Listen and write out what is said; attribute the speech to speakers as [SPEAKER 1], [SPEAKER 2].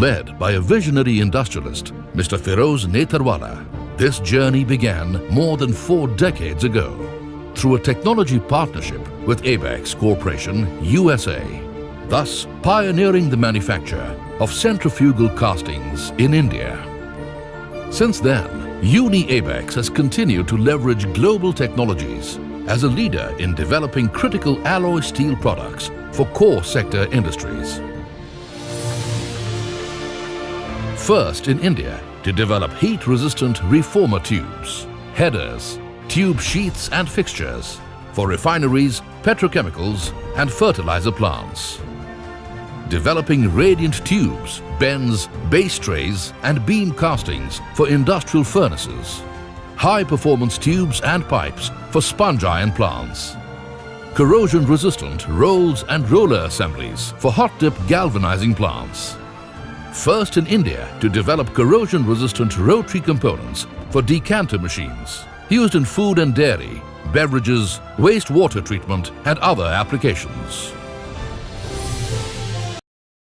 [SPEAKER 1] Led by a visionary industrialist, Mr. Feroz Neterwala, this journey began more than 4 decades ago through a technology partnership with Abex Corporation, USA, thus pioneering the manufacture of centrifugal castings in India. Since then, UNI Abex has continued to leverage global technologies as a leader in developing critical alloy steel products for core sector industries. First in India to develop heat-resistant reformer tubes, headers, tube sheets and fixtures for refineries, petrochemicals and fertilizer plants. Developing radiant tubes, bends, base trays and beam castings for industrial furnaces. High-performance tubes and pipes for sponge iron plants. Corrosion-resistant rolls and roller assemblies for hot-dip galvanizing plants. First in India to develop corrosion-resistant rotary components for decanter machines used in food and dairy, beverages, wastewater treatment and other applications.